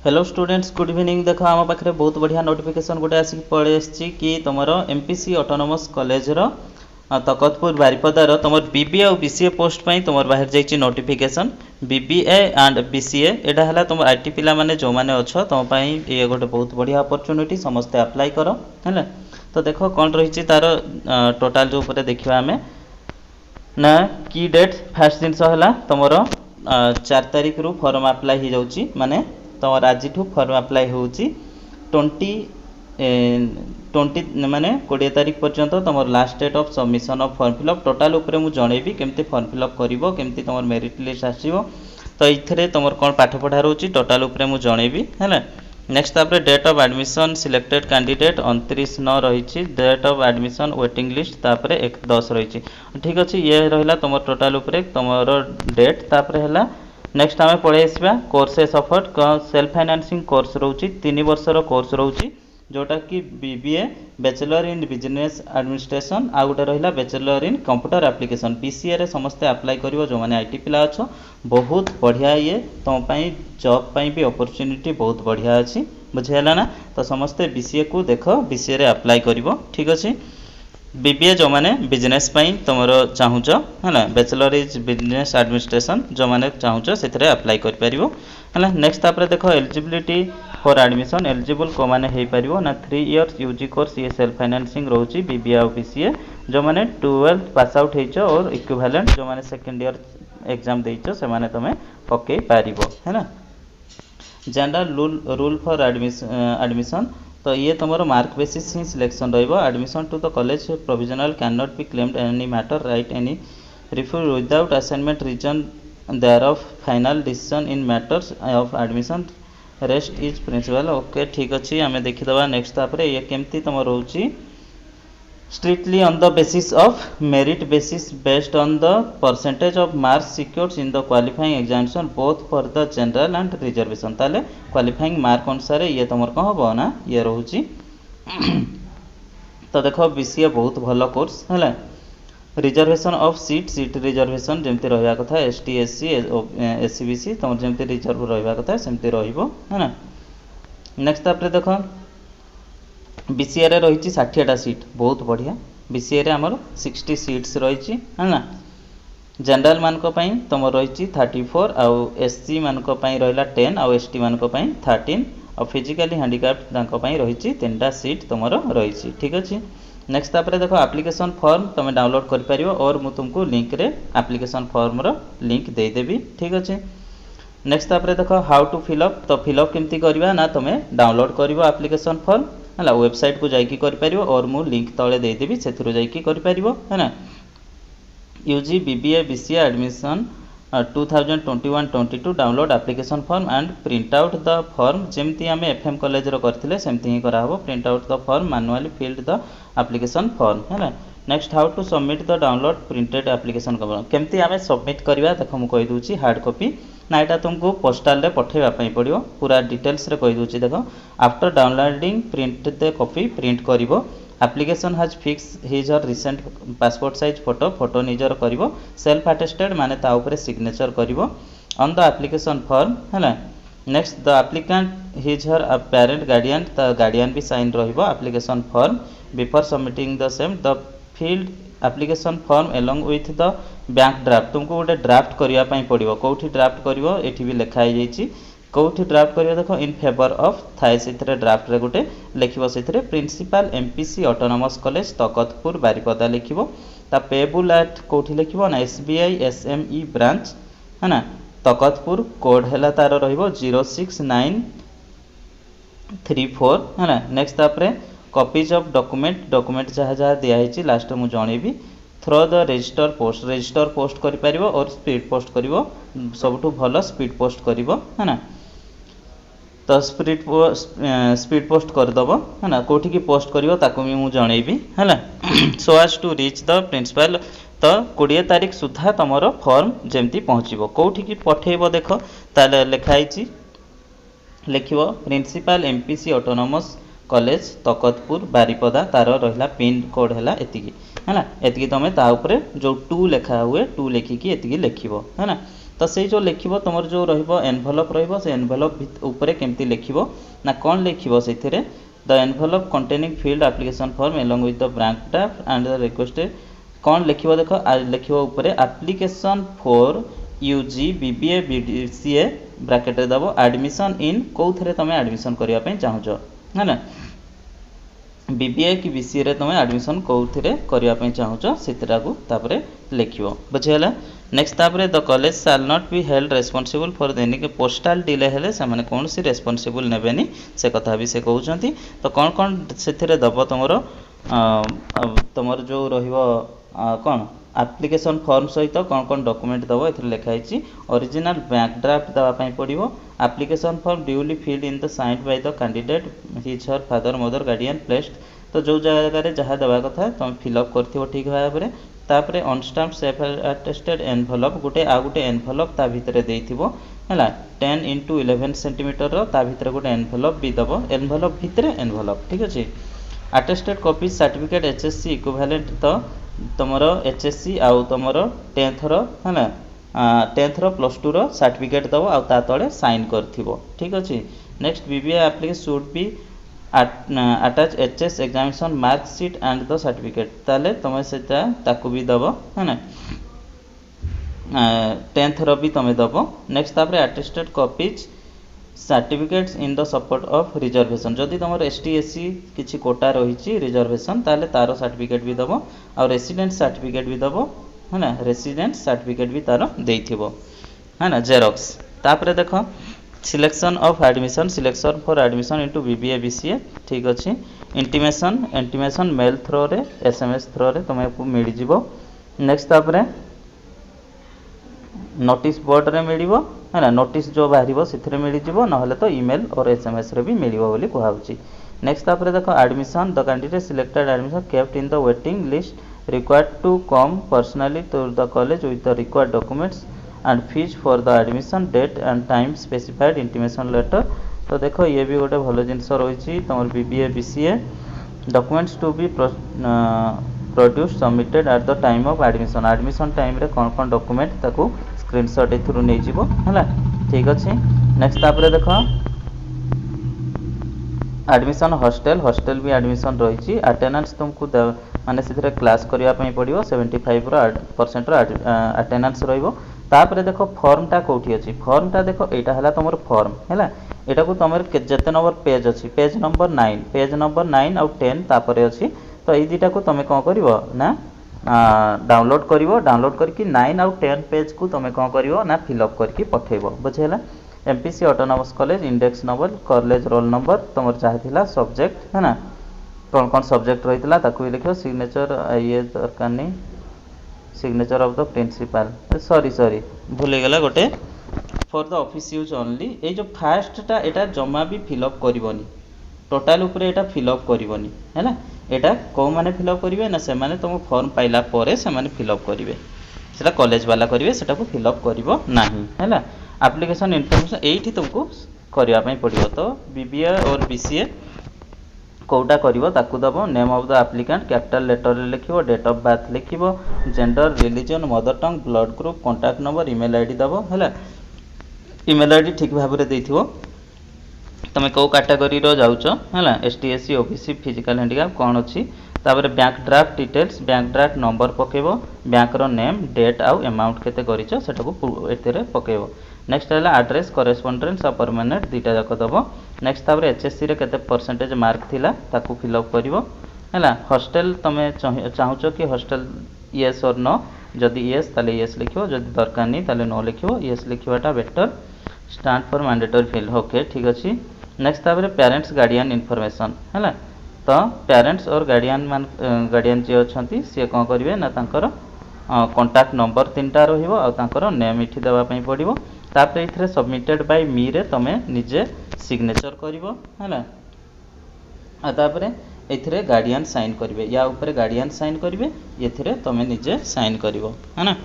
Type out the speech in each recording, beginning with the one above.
Hello students good evening. देख आम पाखे बहुत बढ़िया नोटिफिकेशन गोटे आसिक पड़े कि तुम एमपीसी ऑटोनोमस कॉलेज तकतपुर बारिपदार तुम बीबीए और बीसीए पोस्ट तुम बाहर जाइए नोटिफिकेशन बीबीए एंड बीसीए एटा है तुम आईटी पिला माने जो माने अच्छो तुम ये गोटे बहुत बढ़िया अपॉर्चुनिटी समस्ते अप्लाई कर है। तो देख कौन रही तार टोटाल जो देखा आम ना की डेट फास्ट जिनस है तुम 4 तारिख रु फॉर्म अप्लाई हो जाऊँगी माने तुम आज फॉर्म अप्लाई हो 20 माने 20 तारिख पर्यंत तुम last date of submission of form fill up टोटाल उपरे मु जनइबी केमती फॉर्म फिलअप करिवो केमती तुम मेरिट लिस्ट आसीबो। तो इथरे तुम कौन पाठ पढ़ा रोची टोटाल उपरे मु जनइबी है। नेक्स्ट तापर date of admission selected candidate 29/9 रही date of admission waiting list तापर 1/10 रही। ठीक अच्छे ये रहा तुम टोटाल उपरे तुम डेट तापर है। नेक्स्ट आम पढ़े आसवा courses offered self financing course रोची 3 वर्षर कोर्स रोची जोटा कि BBA bachelor in business administration आ गोटे रहा bachelor in computer application BCA रे समस्ते अप्लाई करिवो जो माने आईटी पिला अच्छो बहुत बढ़िया ये तुम जॉब भी अपॉर्चुनिटी बहुत बढ़िया अच्छी बुझेगा ना। तो समस्ते बीसीए को देख बीसीए रे अप्लाई करिवो ठीक अच्छे। बीबीए जो माने बिजनेस तुम चाहूच है बैचलर इज बिजनेस एडमिनिस्ट्रेशन जो माने चाहूच से अप्लाई कर पारिबो है। नेक्स्ट तापर देख एलिजिबिलिटी फॉर एडमिशन एलिजिबल को माने हे पारिबो ना 3 इयर्स यूजी कोर्स ये सेल्फ फाइनेंसिंग रोची बीबीए और बीसीए जो माने 12th पास आउट होइचो और इक्विवेलेंट जो माने सेकंड ईयर एग्जाम देइचो से माने तमे पके पारिबो है ना। जनरल रूल फॉर एडमिशन तो ये तुम मार्क बेसिस ही सिलेक्शन रहिबो। Admission to the college provisional can not be claimed any matter right any refuse without assignment reason thereof final decision in matters of admission rest is principal. Okay ठीक अच्छे आम देखीदे। Next तापर ये केमती तुम रोची strictly on the basis of merit basis based on the percentage of marks secured in the qualifying examination both for the general and reservation ताले qualifying mark अनुसार ये तुम कौन हम ना ये रोची। तो देख बीसीए बहुत भल कोर्स है। रिजर्वेशन ऑफ सीट रिजर्वेशन जमती रहा कथा एसटी एससी एससी बीसी तुम जमती रिजर्व रहा कथा सेमती रहिबो है ना। नेक्स्ट तापर देख बीसीए रे रही 60टा सीट बहुत बढ़िया बीसीए रे आमर 60 सीट्स रही है ना। जनरल मानक तुम रही 34 आउ एससी मानक रहा 10 आउ एसटी मानक 13 और फिजिकली हैंडिकैप्ड रही 3टा सीट तुम रही ठीक अच्छे। नेक्स्ट तापर देख एप्लिकेशन फॉर्म तुम डाउनलोड कर पारिबो और मु तुमको लिंक रे एप्लिकेशन फॉर्म रो लिंक दे देबी ठीक अच्छे। नेक्स्ट तापर देख हाउ टू फिलअप तो फिलअप केमती करबा ना तुम डाउनलोड करिवो एप्लिकेशन फॉर्म है वेबसाइट को जाइए कर और मु लिंक तले देदेवी से जापर है ना। UG BBA BCA admission 2021-22 download application form and print out the form जमती आम एफएम कॉलेज करते सेमती ही कराहब print out the form manually filled the application form है ना। Next how to submit the download printed application केमती आम सबमिट करवा देख मुझे कहीदे हार्ड कॉपी ना यहाँ तुमको पोस्टाल रे पठेवाई पड़ो पूरा डिटेल्स रे कहीदे देख after downloading print the copy print करिवो application has fix his or recent passport size photo निजर करिवो सेल्फ अटेस्टेड माने ता ऊपर सिग्नेचर करिवो ऑन द एप्लिकेशन फॉर्म है। Next the applicant his her parent guardian the guardian भी sign रहिबो application form before submitting the same the filled application form along with the bank draft तुमको गोटे draft करने पड़ो कौटी draft करिवो एठी भी लिखाई जाइए कौटी ड्राफ्ट करिवो देखो इन फेवर ऑफ थाए से ड्राफ्ट रे गोटे लिखिबो से principal MPC autonomous college Takhatpur Baripada लिखिबो ता पेबुल एट कौटी लिखिबो ना एसबीआई एसएमई ब्रांच है ना तकतपुर कोड है तार रहिबो 06934 है ना। नेक्स्ट तापर कॉपीज ऑफ डॉक्यूमेंट जहाँ जहाँ दिखाई लास्ट मुझे जनइबी थ्रो द रजिस्टर पोस्ट कर और स्पीड पोस्ट कर सब भल स्पीड पोस्ट कर है ना। तो स्पीड पोस्ट करदेव है ना कौटी की पोस्ट कर मुझे जनइबी है so as to reach the principal तो 20 तारिख सुधा तुम फॉर्म जमती पहुँचो कौटी की पठेब देख ताले लिखाई लिख principal MPC autonomous college Takhatpur Baripada तार रहा पिन कोड है एतिकी है ना एतिकी तुम ता ऊपर जो 2 लिखा हुए 2 लिखिकी एतिकी लिखिबो है ना। तो से जो लिखिबो तुमर जो रहिबो एनवेलप रहिबो से एनवेलप ऊपर केमती लिखिबो ना कौन लिखिबो सेथिरे the envelope containing filled application form along with the bank draft and the requested कौन लिखिबो देखो लिखिबो ऊपर application for UG BBA BCA bracket रे दबो एडमिशन इन कोथरे तमे एडमिशन करिया पई चाहूचो है ना बीबीए कि बीसीए रे तमे एडमिशन कोथरे करिया पई चाहूचो सेतरा को तापरे लिखिबो बुझियला नेक्स्ट तापरे the college shall not be held responsible for देनी के पोस्टल डिले हेले से माने कोन सी रेस्पोंसिबल नेबेनी से कथा भी से कहउचंती तो कोन कोन सेथिरे दबो तमरो जो रहिबो कोन एप्लिकेशन फॉर्म सहित कौन कौन डॉक्यूमेंट दबो एथरे लिखा है ओरिजिनल बैंक ड्राफ्ट दवा पई पड़िबो application form duly filled in the signed by the candidate his her father mother guardian placed तो जो जगह रे जहाँ दवा कथा तुम फिलअप करथिबो ठीक भाबरे तापरे on stamp self attested envelope गोटे आ गोटे एनवेलप ता भितरे देइथिबो हला 10 into 11 सेंटीमीटर रो ता भितरे गोटे एनवेलप भी दबो एनवेलप भितरे एनवेलप ठीक अछि attested copy certificate HSC equivalent तो तुमरो एचएससी आउ तुमरो 10th रो है ना 10th रो प्लस 2 रो सर्टिफिकेट दबो आ ता तळे साइन करथिबो ठीक अछि next BBA application should be attach HS examination mark sheet and the certificate ताले तमे सेटा ताकू भी दबो है ना 10th रो भी तमे दबो नेक्स्ट तापरे attested copies certificates in the support of reservation जदि तुम एसटी एससी किसी कोटा रही रिजर्वेशन ताले तार सर्टिफिकेट भी दबो और रेसिडेंट सर्टिफिकेट भी दबो है ना रेसिडेंट सर्टिफिकेट भी तार देइथिबो है ना जेरॉक्स तापरे देखो selection of admission selection for admission into BBA BCA ठीक अछि इंटीमेशन मेल थ्रो रे एसएमएस थ्रो रे तुमको मिल जिवो नेक्स्ट तापरे नोटिस बोर्ड रे मिलिबो है ना नोटिस जो बाहरिबो सिथरे मिल जिवो नहले तो ईमेल और एसएमएस रे भी मिलिबो बोली कहउची नेक्स्ट तापरे देखो admission the candidate selected admission kept in the waiting list required to come personally to the college with the required documents and fees for the admission date and time specified intimation letter तो देखो ये भी गोटे भलो जिनस रही तुम BBA BCA documents to be produce submitted at the time of admission time रे कौन कौन डॉक्यूमेंट ताकू स्क्रीनशॉट एथुरु नै जिवो हला ठीक अछि नेक्स्ट तापरे देखो एडमिशन हॉस्टल भी एडमिशन रही अटेंडेंस तुमको माने सिथरे क्लास करिया पई पड़ियो 75% रो अटेंडेंस रहिबो तापरे देखो फॉर्म टा कोठी अछि फॉर्म टा देखो एटा हला तमर फॉर्म हला एटा को तमर जते नंबर पेज अछि पेज नंबर 9 और 10 तापरे अछि तो ए दिटा को तमे कोन करिवो ना डाउनलोड करिवो डाउनलोड करके 9 और 10 पेज को तमे कोन करिवो ना फिलअप करके पठेबो बुझेला MPC autonomous college index number college roll number तमर चाहथिला सब्जेक्ट है ना कौन कौन सब्जेक्ट रहितला ताकू लिखो सिग्नेचर ये दरकार नहीं signature of the principal sorry भूल गला गोटे for the office use only ए जो फास्ट टा एटा जमा भी फिलअप करबनी टोटल ऊपर एटा फिलअप करबनी हैला एटा को माने फिलअप करिवे ना से माने तुम फॉर्म पाइला परे से माने फिलअप करिवे सेटा कॉलेज वाला करिवे सेटा को फिलअप करिवो नाही हैला एप्लीकेशन इनफॉरमेशन एठी तुमको करिया पई पड़ियो तो बीबीए और बीसीए कोटा करिवो ताकू दबो name of the applicant capital letter रे लिखिवो डेट ऑफ बर्थ लिखिवो gender religion mother tongue blood group contact number email ID दबो हैला ईमेल आईडी ठीक भाबरे रे देथिवो तमे को कैटेगरी रो जाउचो हैला ST SC OBC physical handicap कोन अछि तापर bank draft details bank draft number पकेबो बैंक रो नेम डेट आउ अमाउंट केते करिचो सेटा को एतेरे पकेबो नेक्स्ट हैला एड्रेस करेस्पोंडेंस आ परमानेंट दीटा जाक दबो नेक्स्ट तापर एचएससी रे केते परसेंटेज मार्क थिला ताकू फिल अप करिवो हैला हॉस्टल तमे चाहूचो कि हॉस्टल यस और नो जदि यस ताले यस लिखिवो जदि दरकार नहीं ताले नो लिखिवो यस लिखिवाटा better stand for mandatory field okay ठीक अछि नेक्स्ट तापर पेरेंट्स गार्डियन इन्फॉर्मेशन हैला तो पेरेंट्स और गार्डियन जे अछंती से कोन करिवे ना तांकर कांटेक्ट नंबर तीनटा रहिबो आ तांकर नेम इठी देबा पई पड़िबो तापर इथरे सबमिटेड बाय मी रे तमे निजे सिग्नेचर करिवो हैला आ तापर एथरे गार्डियन साइन करिवे या ऊपर गार्डियन साइन करिवे एथरे तमे निजे साइन करिवो हैना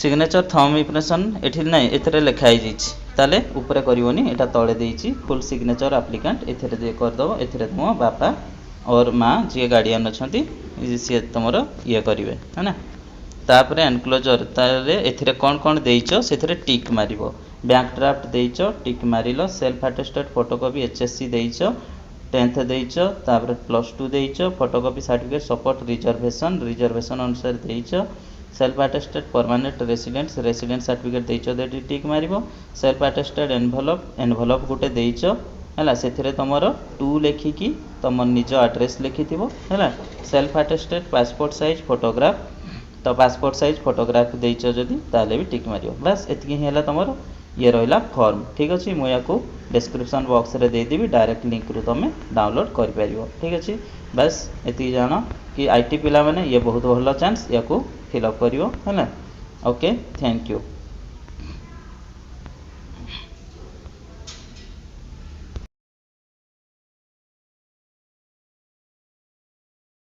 सिग्नेचर थंब इंप्रेशन एठी नै एथरे लिखाई जिछि ताले ऊपर करिवोनी एटा तळे देइछि फुल सिग्नेचर एप्लिकेंट एथरे जे कर दबो एथरे तुम बापा और माँ जी गार्डियन अछंती सी तुमरो ये करिवे हैना तापर एनक्लोजर तारे एथिरे कौन कौन देइचो सेथिरे टिक मारिबो बैंक ड्राफ्ट देइचो टिक मारिलो सेल्फ अटेस्टेड फोटोकॉपी एचएससी देइचो 10th देइचो तापर +2 देइचो फोटोकॉपी सर्टिफिकेट सपोर्ट रिजर्वेशन अनुसार देइचो self attested permanent resident certificate देइचो देटी टिक मारिबो सेल्फ अटेस्टेड एनवलप गुटे देइचो हैला सेथिरे तमरो 2 लेखिकी तम निज एड्रेस लिखिथिबो हैला self attested passport size photograph तो पासपोर्ट साइज फोटोग्राफ देइचो जदी ताले भी टिक मारियो बस एतकी ही हला तमरो ये रहिला फॉर्म ठीक अछि मु याकू डिस्क्रिप्शन बॉक्स रे दे देबी डायरेक्ट लिंक रु तमे डाउनलोड कर परियो ठीक अछि बस एतकी जानो कि आईटी पिला माने ये बहुत भलो चांस याकू फिल अप करियो हैला ओके थैंक यू।